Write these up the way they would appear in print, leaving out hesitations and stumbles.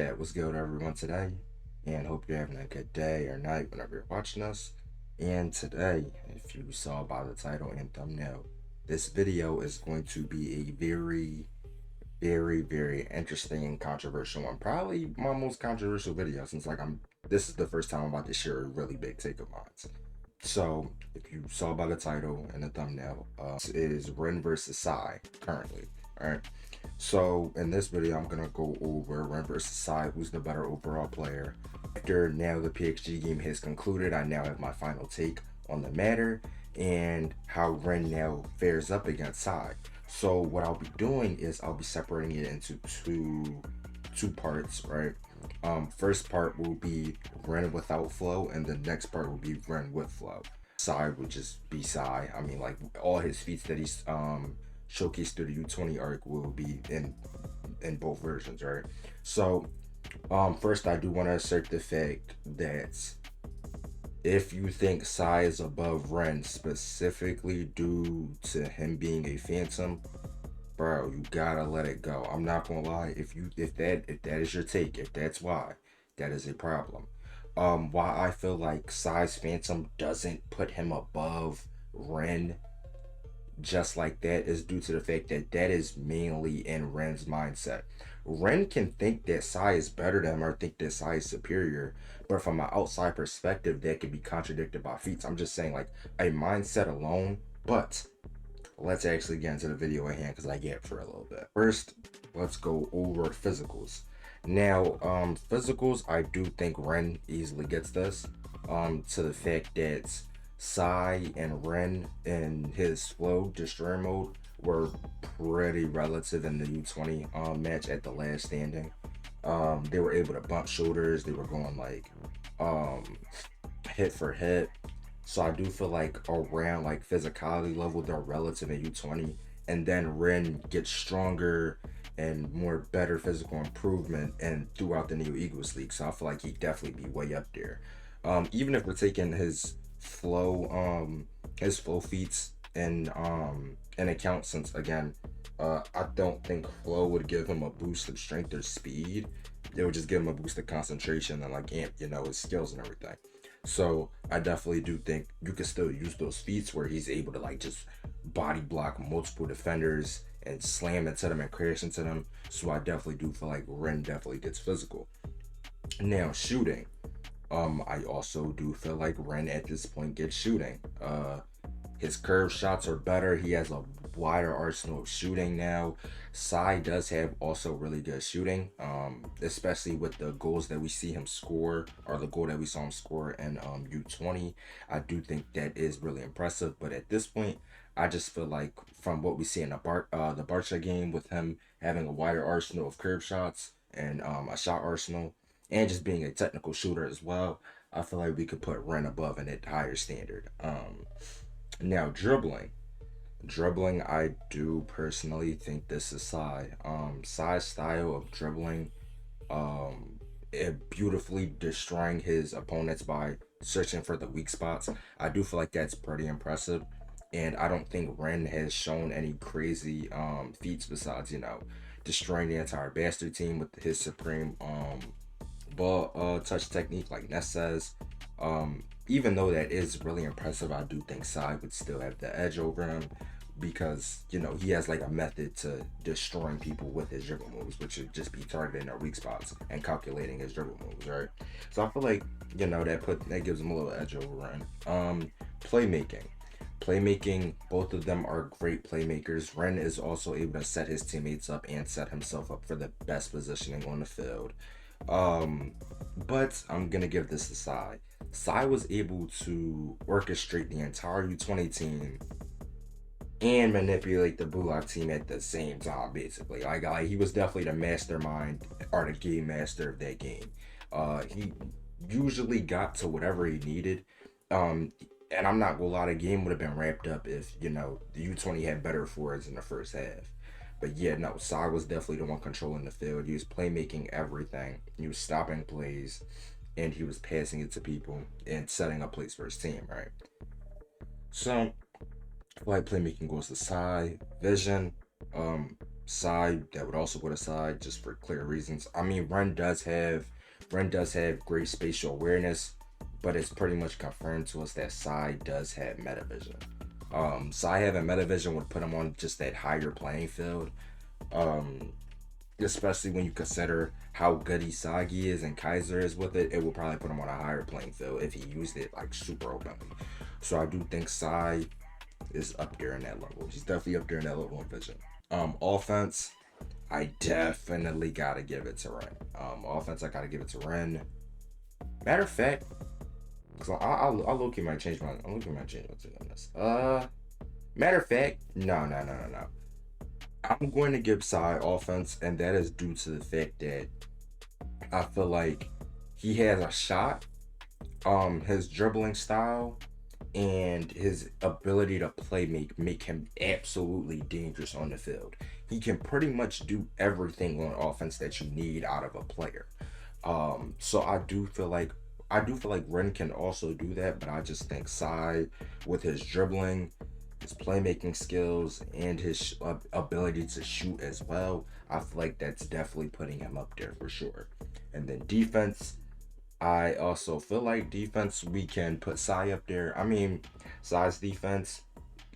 Yeah, what's good everyone today? And hope you're having a good day or night whenever you're watching us. And today, if you saw by the title and thumbnail, this video is going to be a very interesting and controversial one. Probably my most controversial video since this is the first time I'm about to share a really big take of mine. So, if you saw by the title and the thumbnail, this is Rin Vs Sae currently. Alright. So in this video, I'm gonna go over Rin vs Sae, who's the better overall player. After now the PXG game has concluded, I now have my final take on the matter and how Rin now fares up against Sae. So what I'll be doing is I'll be separating it into two parts, right? First part will be Rin without flow, and the next part will be Rin with flow. Sae would just be Sae. I mean, like all his feats that he's showcased through the U20 arc will be in both versions, right? So first I do want to assert the fact that if you think Sae is above Ren specifically due to him being a phantom, bro, you gotta let it go. I'm not gonna lie, if that is your take, if that's why, that is a problem. Why I feel like Sae's phantom doesn't put him above Ren just like that is due to the fact that that is mainly in Ren's mindset. Ren can think that Sae is better than him or think that Sae is superior, but from an outside perspective, that can be contradicted by feats. I'm just saying, like, a mindset alone. But let's actually get into the video at hand because I get for a little bit. First, let's go over physicals. Now, physicals, I do think Ren easily gets this. To the fact that Sae and Ren in his flow destroyer mode were pretty relative in the U20 match at the last standing. They were able to bump shoulders, they were going like hit for hit. So I do feel like around like physicality level they're relative in U20, and then Ren gets stronger and more better physical improvement and throughout the Neo Eagles League. So I feel like he'd definitely be way up there. Even if we're taking his flow feats in account, since again I don't think flow would give him a boost of strength or speed. It would just give him a boost of concentration and like amp, his skills and everything. So I definitely do think you can still use those feats where he's able to like just body block multiple defenders and slam into them and crash into them. So I definitely do feel like Ren definitely gets physical. Now shooting, I also do feel like Ren at this point gets shooting. His curve shots are better. He has a wider arsenal of shooting now. Sae does have also really good shooting, especially with the goals that we see him score, or the goal that we saw him score in U20. I do think that is really impressive. But at this point, I just feel like from what we see in the Barca game, with him having a wider arsenal of curve shots and a shot arsenal, and just being a technical shooter as well, I feel like we could put Ren above and at higher standard. Now dribbling, I do personally think this is Sae. Sae's style of dribbling, it beautifully destroying his opponents by searching for the weak spots. I do feel like that's pretty impressive, and I don't think Ren has shown any crazy feats besides destroying the entire bastard team with his supreme ball touch technique, like Ness says. Even though that is really impressive, I do think Sae would still have the edge over him because he has like a method to destroying people with his dribble moves, which would just be targeting their weak spots and calculating his dribble moves, right? So I feel like that gives him a little edge over Ren. Playmaking, both of them are great playmakers. Ren is also able to set his teammates up and set himself up for the best positioning on the field. But I'm gonna give this to Sae. Sae was able to orchestrate the entire U20 team and manipulate the Bluelock team at the same time, basically. Like he was definitely the mastermind or the game master of that game. He usually got to whatever he needed. And I'm not gonna lie, the game would have been wrapped up if the U20 had better forwards in the first half. But yeah, no, Sae was definitely the one controlling the field. He was playmaking everything. He was stopping plays, and he was passing it to people and setting up plays for his team, right? So, like playmaking goes to Sae. Vision, Sae, that would also go to Sae just for clear reasons. I mean, Ren does have great spatial awareness, but it's pretty much confirmed to us that Sae does have metavision. Sae having metavision would put him on just that higher playing field. Um, Especially when you consider how good Isagi is and Kaiser is with it, it will probably put him on a higher playing field if he used it like super openly. So I do think Sae is up there in that level. He's definitely up there in that level in vision. Offense, I definitely gotta give it to Ren. Offense, I gotta give it to Ren. Matter of fact, cause I low key might change my tune on this. Matter of fact, no. I'm going to give Sae offense, and that is due to the fact that I feel like he has a shot. His dribbling style and his ability to play make him absolutely dangerous on the field. He can pretty much do everything on offense that you need out of a player. So I do feel like Ren can also do that, but I just think Sae with his dribbling, his playmaking skills, and his ability to shoot as well, I feel like that's definitely putting him up there for sure. And then defense, I also feel like defense, we can put Sae up there. I mean, Sae's defense,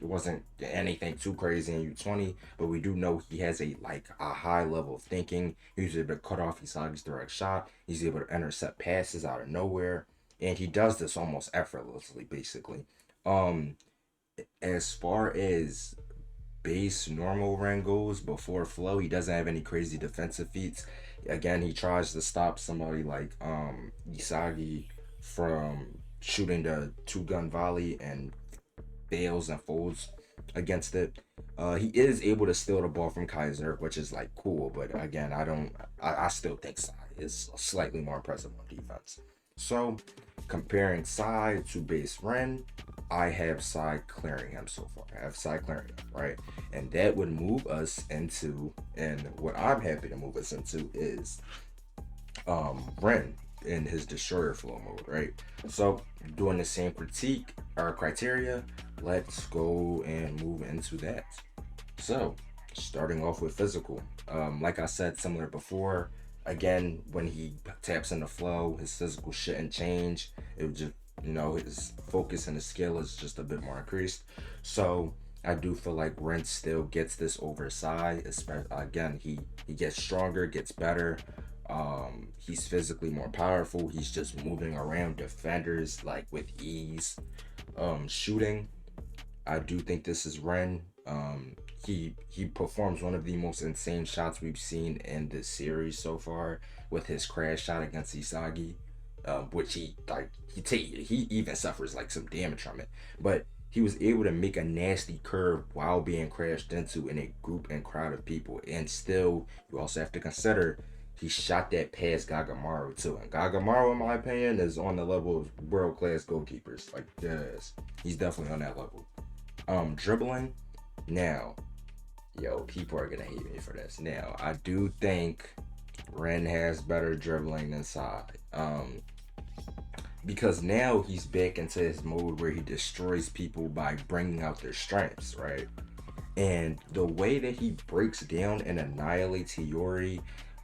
it wasn't anything too crazy in U20, but we do know he has a high level of thinking. He's able to cut off Isagi's direct shot. He's able to intercept passes out of nowhere, and he does this almost effortlessly, basically. Um, as far as base normal Ren goes before flow, he doesn't have any crazy defensive feats. Again, he tries to stop somebody like Isagi from shooting the two gun volley and fails and folds against it. He is able to steal the ball from Kaiser, which is like cool, but again, I still think Sae is slightly more impressive on defense. So comparing Sae to base Ren, I have Sae clearing him so far. I have Sae clearing him, right? And that would move us into, and what I'm happy to move us into is Ren in his destroyer flow mode, right? So doing the same critique or criteria, let's go and move into that. So starting off with physical, like I said, similar before. Again, when he taps in the flow, his physical shouldn't change. It would just, his focus and his skill is just a bit more increased. So I do feel like Ren still gets this over Sae. Especially again, he gets stronger, gets better. He's physically more powerful. He's just moving around defenders like with ease. Shooting, I do think this is Ren. He performs one of the most insane shots we've seen in this series so far with his crash shot against Isagi, which he even suffers like some damage from it, but he was able to make a nasty curve while being crashed into in a group and crowd of people, and still you also have to consider he shot that past Gagamaru too, and Gagamaru, in my opinion, is on the level of world class goalkeepers. Like yes, he's definitely on that level. Dribbling. Now, people are gonna hate me for this. Now, I do think Ren has better dribbling than Sae. Because now he's back into his mode where he destroys people by bringing out their strengths, right? And the way that he breaks down and annihilates Hiyori,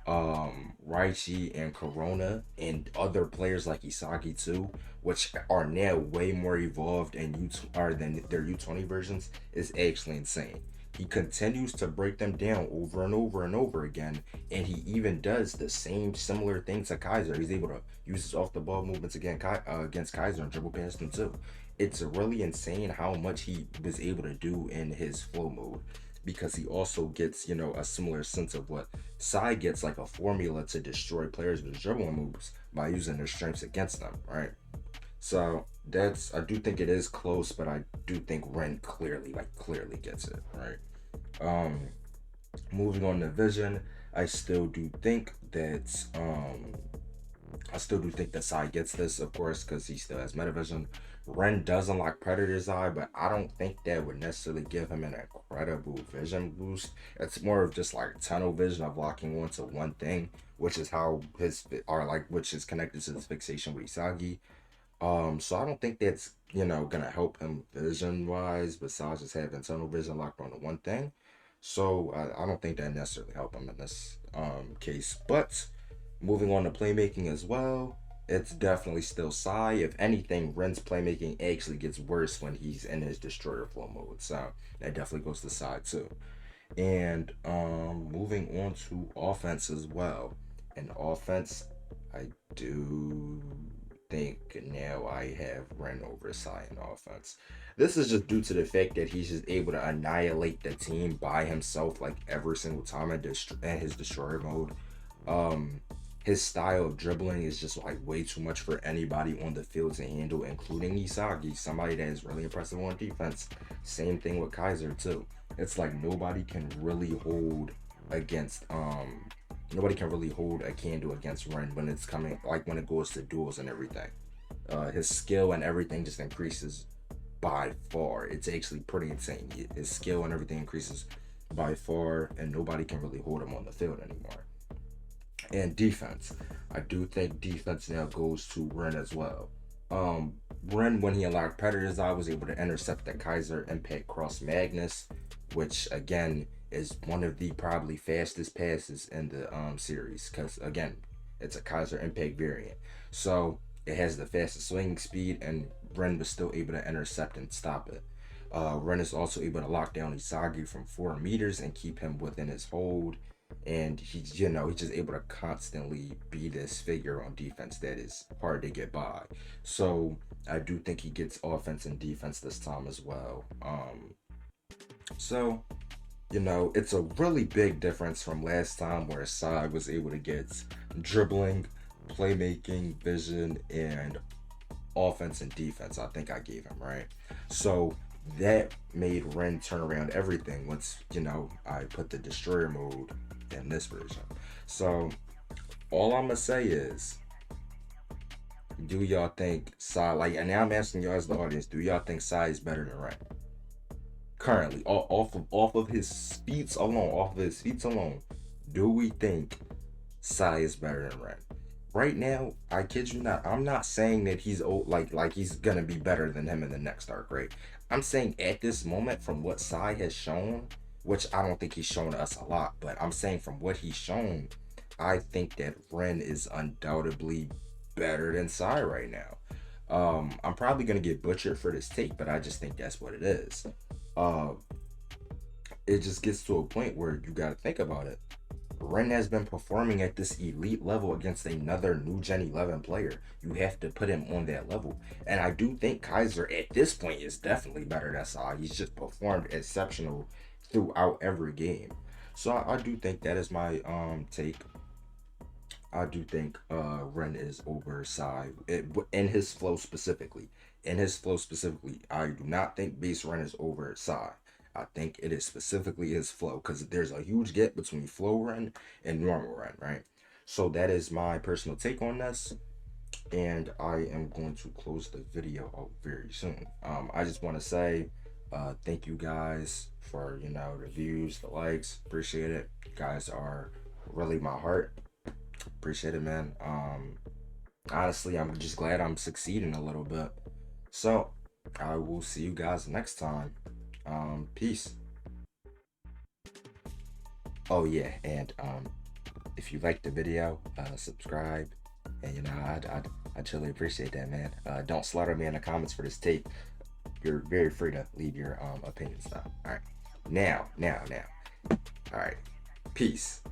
Raichi, and Corona, and other players like Isagi too, which are now way more evolved and are than their U20 versions, is actually insane. He continues to break them down over and over and over again, and he even does the same similar thing to Kaiser. He's able to use his off the ball movements against Kaiser and dribble past him too. It's really insane how much he was able to do in his flow mode, because he also gets, a similar sense of what Sae gets, like a formula to destroy players with dribbling moves by using their strengths against them, right? So I do think it is close, but I do think Ren clearly gets it, right? Um, Moving on to vision, I still do think that Sae gets this, of course, because he still has metavision. Ren does unlock Predator's Eye, but I don't think that would necessarily give him an incredible vision boost. It's more of just like tunnel vision of locking onto one thing, which is how which is connected to this fixation with Isagi. So I don't think that's gonna help him vision wise, besides just having tunnel vision locked on to one thing. So I don't think that necessarily helped him in this case. But moving on to playmaking as well, it's definitely still Sae. If anything, Ren's playmaking actually gets worse when he's in his destroyer flow mode. So that definitely goes to Sae too. And moving on to offense as well. And offense, I do think now I have Ren over Sae in offense. This is just due to the fact that he's just able to annihilate the team by himself like every single time in his destroyer mode. Um, his style of dribbling is just like way too much for anybody on the field to handle, including Isagi, somebody that is really impressive on defense. Same thing with Kaiser too. It's like nobody can really hold against nobody can really hold a candle against Ren when it's coming, like when it goes to duels and everything. His skill and everything just increases by far. It's actually pretty insane. His skill and everything increases by far, and nobody can really hold him on the field anymore. And defense, I do think defense now goes to Ren as well. Um, Ren, when he unlocked Predators, I was able to intercept the Kaiser Impact Cross Magnus, which again is one of the probably fastest passes in the series, because again, it's a Kaiser Impact variant. So it has the fastest swinging speed, and Ren was still able to intercept and stop it. Ren is also able to lock down Isagi from 4 meters and keep him within his hold. And he's, he's just able to constantly be this figure on defense that is hard to get by. So I do think he gets offense and defense this time as well. So it's a really big difference from last time where Sae was able to get dribbling, playmaking, vision, and offense and defense. I think I gave him, right? So that made Ren turn around everything once, I put the destroyer mode in this version. So all I'm gonna say is, do y'all think Sae, like, and now I'm asking y'all as the audience, do y'all think Sae is better than Ren? Currently, off of his feats alone, do we think Sae is better than Ren? Right now, I kid you not, I'm not saying that he's old, like he's gonna be better than him in the next arc, right? I'm saying at this moment, from what Sae has shown, which I don't think he's shown us a lot, but I'm saying from what he's shown, I think that Ren is undoubtedly better than Sae right now. I'm probably gonna get butchered for this take, but I just think that's what it is. Uh, it just gets to a point where you gotta think about it. Ren has been performing at this elite level against another new Gen 11 player. You have to put him on that level. And I do think Kaiser at this point is definitely better than Sae. He's just performed exceptional throughout every game. So I do think that is my take. I do think Ren is over Sae in his flow specifically. In his flow specifically, I do not think base Ren is over Sae. I think it is specifically his flow, because there's a huge gap between flow Ren and normal Ren, right? So that is my personal take on this, and I am going to close the video out very soon. I just want to say thank you guys for the views, the likes. Appreciate it. You guys are really my heart. Appreciate it, man. Honestly, I'm just glad I'm succeeding a little bit. So I will see you guys next time. Peace. Oh yeah, and if you liked the video, subscribe, and I truly appreciate that, man. Don't slaughter me in the comments for this tape. You're very free to leave your opinions now. All right, now. All right, peace.